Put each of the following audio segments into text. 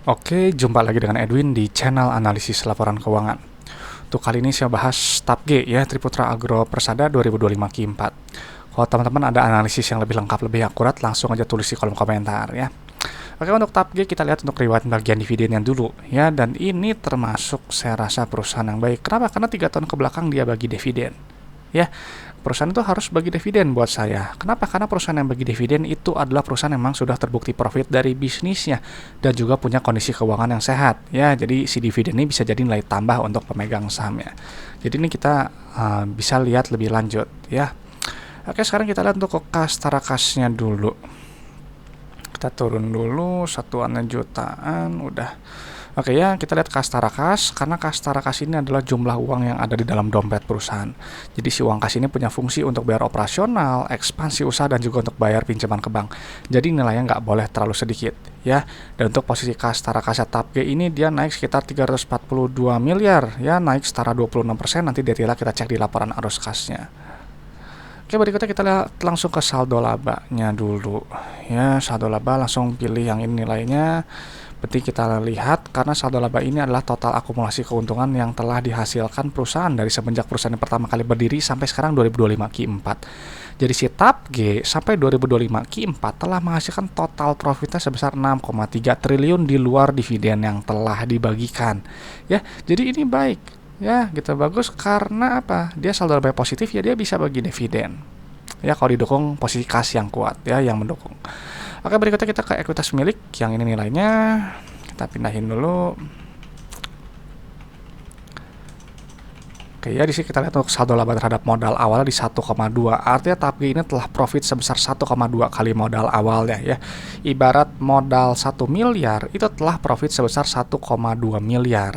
Oke, jumpa lagi dengan Edwin di channel analisis laporan keuangan. Untuk kali ini saya bahas TAP G ya, Triputra Agro Persada 2025 Q4. Kalau teman-teman ada analisis yang lebih lengkap, lebih akurat, langsung aja tulis di kolom komentar ya. Oke, untuk TAP G kita lihat untuk riwayat bagian dividennya dulu ya, dan ini termasuk saya rasa perusahaan yang baik. Kenapa? Karena 3 tahun ke belakang dia bagi dividen. Ya, perusahaan itu harus bagi dividen buat saya. Kenapa? Karena perusahaan yang bagi dividen itu adalah perusahaan yang memang sudah terbukti profit dari bisnisnya dan juga punya kondisi keuangan yang sehat. Ya, jadi si dividen ini bisa jadi nilai tambah untuk pemegang sahamnya. Jadi ini kita bisa lihat lebih lanjut ya. Oke, sekarang kita lihat untuk kas tarakasnya dulu. Kita turun dulu, satuannya jutaan, udah. Oke ya, kita lihat kas tarakas, karena kas tarakas ini adalah jumlah uang yang ada di dalam dompet perusahaan. Jadi si uang kas ini punya fungsi untuk bayar operasional, ekspansi usaha, dan juga untuk bayar pinjaman ke bank. Jadi nilainya nggak boleh terlalu sedikit ya. Dan untuk posisi kas tarakasnya TAP G ini dia naik sekitar 342 miliar ya, naik setara 26%. Nanti detailnya kita cek di laporan arus kasnya. Oke, berikutnya kita lihat langsung ke saldo labanya dulu ya. Saldo laba langsung pilih yang ini nilainya. Penting kita lihat karena saldo laba ini adalah total akumulasi keuntungan yang telah dihasilkan perusahaan dari semenjak perusahaan yang pertama kali berdiri sampai sekarang 2025 Q4. Jadi si TAP G sampai 2025 Q4 telah menghasilkan total profitnya sebesar 6,3 triliun di luar dividen yang telah dibagikan. Ya, jadi ini baik. Ya, gitu bagus karena apa? Dia saldo laba positif ya, dia bisa bagi dividen. Ya, kalau didukung posisi kas yang kuat ya, yang mendukung. Oke, berikutnya kita ke ekuitas milik yang ini nilainya. Kita pindahin dulu. Oke ya, di sini kita lihat untuk saldo laba terhadap modal awal di 1,2. Artinya TAP G ini telah profit sebesar 1,2 kali modal awalnya ya. Ibarat modal 1 miliar itu telah profit sebesar 1,2 miliar.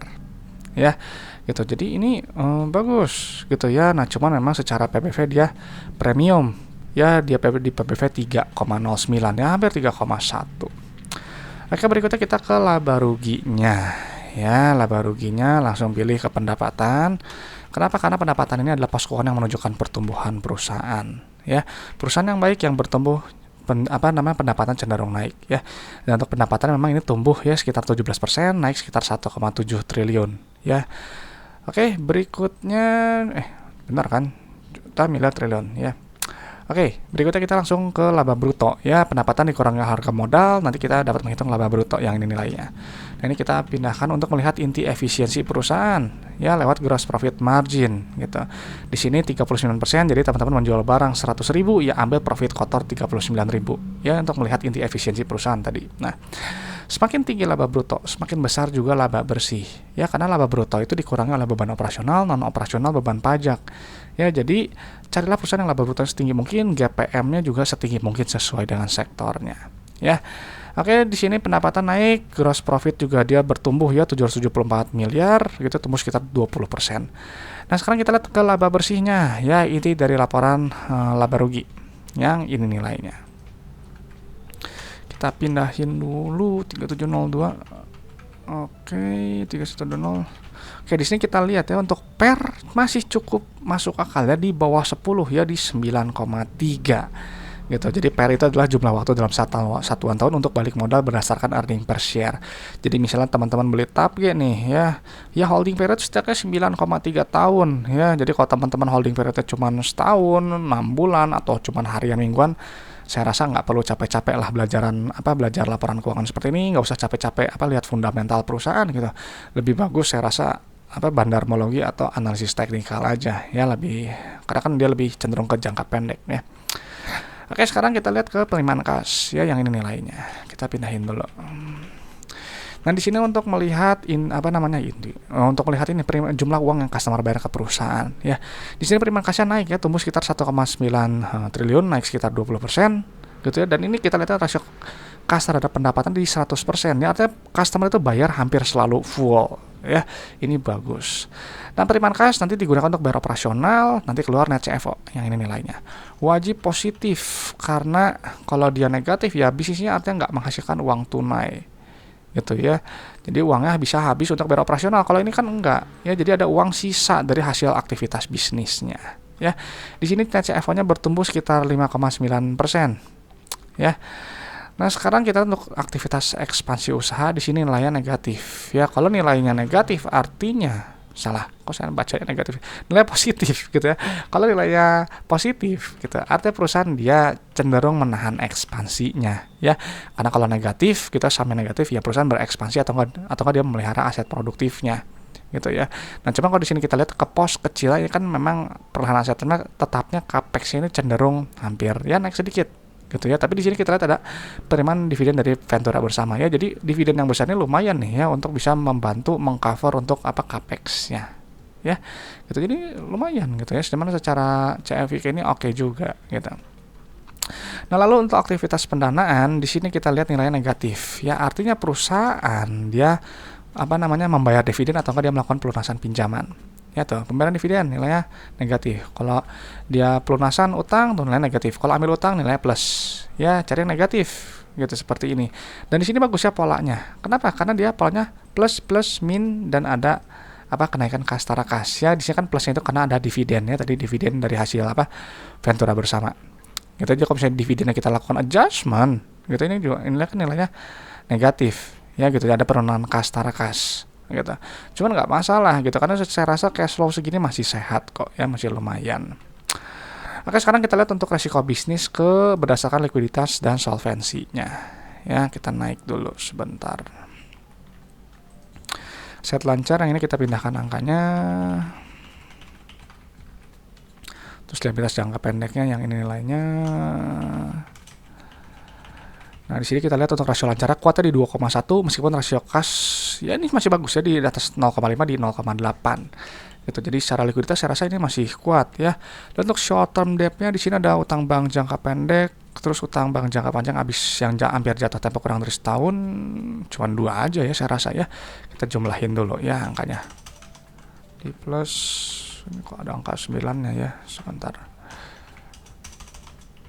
Ya. Gitu. Jadi ini bagus gitu ya. Nah, cuman memang secara PBV dia premium. Ya, dia di PBV 3,09 ya, hampir 3,1. Oke, berikutnya kita ke laba ruginya. Ya, laba ruginya langsung pilih ke pendapatan. Kenapa? Karena pendapatan ini adalah pos keuangan yang menunjukkan pertumbuhan perusahaan. Ya, perusahaan yang baik yang bertumbuh pendapatan cenderung naik ya. Dan untuk pendapatan memang ini tumbuh ya sekitar 17%, naik sekitar 1,7 triliun ya. Oke, berikutnya benar kan? Juta miliar triliun ya. Oke, berikutnya kita langsung ke laba bruto ya, pendapatan dikurangi harga modal, nanti kita dapat menghitung laba bruto yang ini nilainya. Nah, ini kita pindahkan untuk melihat inti efisiensi perusahaan ya lewat gross profit margin gitu. Di sini 39%, jadi teman-teman menjual barang 100.000 ya ambil profit kotor 39.000 ya untuk melihat inti efisiensi perusahaan tadi. Nah, semakin tinggi laba bruto, semakin besar juga laba bersih ya, karena laba bruto itu dikurangi oleh beban operasional, non operasional, beban pajak. Ya, jadi carilah perusahaan yang laba bruto setinggi mungkin, GPM-nya juga setinggi mungkin sesuai dengan sektornya. Ya. Oke, di sini pendapatan naik, gross profit juga dia bertumbuh ya 774 miliar, gitu tumbuh sekitar 20%. Nah, sekarang kita lihat ke laba bersihnya ya, ini dari laporan laba rugi yang ini nilainya. Kita pindahin dulu 3702. Oke, 3120. Oke, di sini kita lihat ya untuk PER masih cukup masuk akal ya, di bawah 10 ya, di 9,3 gitu. Jadi PER itu adalah jumlah waktu dalam satuan tahun untuk balik modal berdasarkan earning per share. Jadi misalnya teman-teman beli TAP G nih ya holding period setidaknya 9,3 tahun ya. Jadi kalau teman-teman holding periodnya cuma setahun, 6 bulan atau cuma harian mingguan, saya rasa nggak perlu capek-capek lah belajar laporan keuangan seperti ini, nggak usah capek-capek lihat fundamental perusahaan gitu. Lebih bagus saya rasa bandarmologi atau analisis teknikal aja ya, lebih karena kan dia lebih cenderung ke jangka pendek ya. Oke, sekarang kita lihat ke penerimaan kas ya yang ini nilainya. Kita pindahin dulu. Nah, di sini untuk melihat untuk melihat ini jumlah uang yang customer bayar ke perusahaan ya. Di sini penerimaan kasnya naik ya, tumbuh sekitar 1,9 triliun, naik sekitar 20% gitu ya. Dan ini kita lihat rasio kas terhadap pendapatan di 100% ya, artinya customer itu bayar hampir selalu full ya. Ini bagus. Dan penerimaan kas nanti digunakan untuk bayar operasional, nanti keluar net CFO yang ini nilainya. Wajib positif karena kalau dia negatif ya bisnisnya artinya nggak menghasilkan uang tunai gitu ya. Jadi uangnya bisa habis untuk bayar operasional. Kalau ini kan enggak ya, jadi ada uang sisa dari hasil aktivitas bisnisnya ya. Di sini net CFO-nya bertumbuh sekitar 5,9% ya. Nah, sekarang kita untuk aktivitas ekspansi usaha di sini nilainya negatif. Ya, kalau nilainya negatif artinya salah. Kok saya bacanya negatif? Nilai positif gitu ya. Kalau nilainya positif gitu, artinya perusahaan dia cenderung menahan ekspansinya ya. Karena kalau negatif, kita sama negatif ya perusahaan berekspansi atau enggak dia memelihara aset produktifnya gitu ya. Nah, cuma kalau di sini kita lihat ke pos kecil ya kan memang perlahan asetnya tetapnya capex ini cenderung hampir ya naik sedikit gitu ya. Tapi di sini kita lihat ada penerimaan dividen dari Ventura bersama ya. Jadi dividen yang besar ini lumayan nih ya untuk bisa membantu mengcover untuk capex-nya. Ya. Gitu. Jadi lumayan gitu ya. Sedangkan secara CFIK ini oke juga gitu. Nah, lalu untuk aktivitas pendanaan di sini kita lihat nilainya negatif. Ya, artinya perusahaan dia membayar dividen atau enggak dia melakukan pelunasan pinjaman. Ya tuh, pembayaran dividen nilainya negatif. Kalau dia pelunasan utang tuh nilainya negatif. Kalau ambil utang nilainya plus. Ya, cari yang negatif gitu seperti ini. Dan di sini bagus ya polanya. Kenapa? Karena dia polanya plus plus min dan ada kenaikan kas tara kas. Ya, di sini kan plusnya itu karena ada dividen ya, tadi dividen dari hasil Ventura bersama. Gitu aja kalau misalnya dividennya kita lakukan adjustment, gitu ini juga nilainya negatif. Ya gitu, ada penurunan kas tara kas gitu. Cuman nggak masalah gitu karena saya rasa cash flow segini masih sehat kok ya, masih lumayan. Oke, sekarang kita lihat untuk resiko bisnis berdasarkan likuiditas dan solvensinya. Ya, kita naik dulu sebentar. Set lancar yang ini kita pindahkan angkanya. Terus liabilitas jangka pendeknya yang ini nilainya. Nah, di sini kita lihat untuk rasio lancar kuatnya di 2,1 meskipun rasio kas ya ini masih bagus ya di atas 0,5 di 0,8. Gitu. Jadi secara likuiditas saya rasa ini masih kuat ya. Dan untuk short term debt-nya di sini ada utang bank jangka pendek, terus utang bank jangka panjang habis yang hampir jatuh tempo kurang dari setahun, cuma 2 aja ya saya rasa ya. Kita jumlahin dulu ya angkanya. Di plus ini kok ada angka 9-nya ya, sebentar.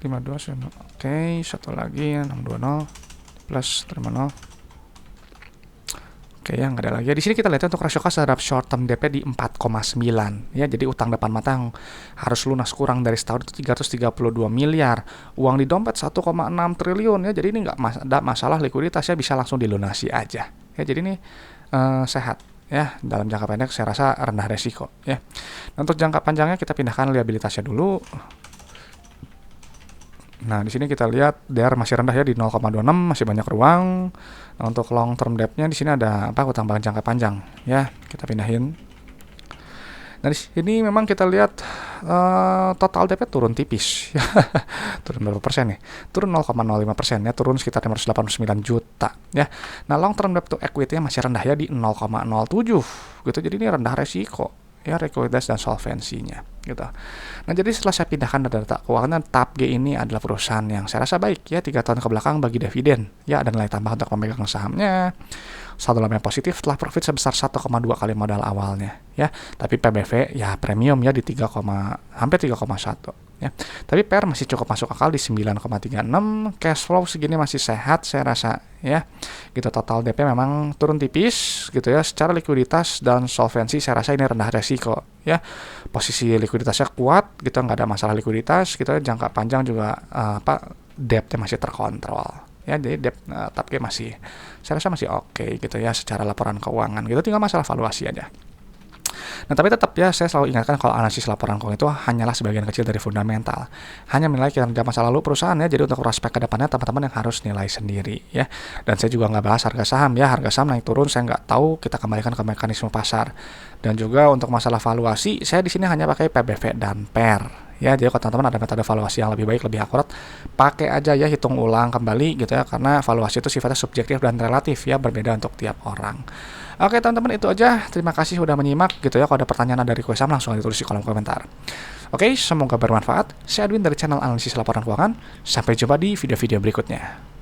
52, oke, satu lagi 620 plus terima 0. Oke ya, nggak ada lagi. Di sini kita lihat untuk rasio kas terhadap short term DP di 4,9 ya. Jadi utang depan mata yang harus lunas kurang dari setahun itu 332 miliar. Uang di dompet 1,6 triliun ya. Jadi ini nggak ada masalah likuiditasnya, bisa langsung dilunasi aja. Ya, jadi ini sehat ya. Dalam jangka pendek saya rasa rendah resiko ya. Nah, untuk jangka panjangnya kita pindahkan liabilitasnya dulu. Nah, di sini kita lihat DR masih rendah ya di 0,26, masih banyak ruang. Nah, untuk long term debt-nya di sini ada utang bank jangka panjang ya. Kita pindahin. Nah, di sini memang kita lihat total debt turun tipis ya. Turun berapa persen nih? Turun 0,05% ya, turun sekitar 589 juta ya. Nah, long term debt to equity-nya masih rendah ya di 0,07 gitu. Jadi ini rendah resiko ya, likuiditas dan solvensinya gitu. Nah, jadi setelah saya pindahkan data keuangan, TAP G ini adalah perusahaan yang saya rasa baik ya, 3 tahun ke belakang bagi dividen ya, ada nilai tambah untuk pemegang sahamnya, saldo laba yang positif setelah profit sebesar 1,2 kali modal awalnya ya. Tapi PBV ya premium ya di hampir 3,1 ya. Tapi PR masih cukup masuk akal di 9,36, cash flow segini masih sehat saya rasa ya. Gitu, total DP memang turun tipis gitu ya. Secara likuiditas dan solvensi saya rasa ini rendah resiko ya. Posisi likuiditasnya kuat gitu, nggak ada masalah likuiditas gitu. Jangka panjang juga debt-nya masih terkontrol ya. Jadi debt TAP G masih saya rasa masih oke gitu ya secara laporan keuangan gitu, tinggal masalah valuasi aja. Nah, tapi tetap ya saya selalu ingatkan kalau analisis laporan keuangan itu hanyalah sebagian kecil dari fundamental. Hanya menilai kinerja masa lalu perusahaan ya. Jadi untuk prospek ke depannya teman-teman yang harus nilai sendiri ya. Dan saya juga nggak bahas harga saham ya. Harga saham naik turun saya nggak tahu, kita kembalikan ke mekanisme pasar. Dan juga untuk masalah valuasi saya di sini hanya pakai PBV dan PER. Ya, jadi kalau teman-teman ada metode valuasi yang lebih baik, lebih akurat, pakai aja ya, hitung ulang kembali gitu ya, karena valuasi itu sifatnya subjektif dan relatif ya, berbeda untuk tiap orang. Oke teman-teman, itu aja. Terima kasih sudah menyimak gitu ya. Kalau ada pertanyaan dari request langsung ditulis di kolom komentar. Oke, semoga bermanfaat. Saya Edwin dari channel analisis laporan keuangan. Sampai jumpa di video-video berikutnya.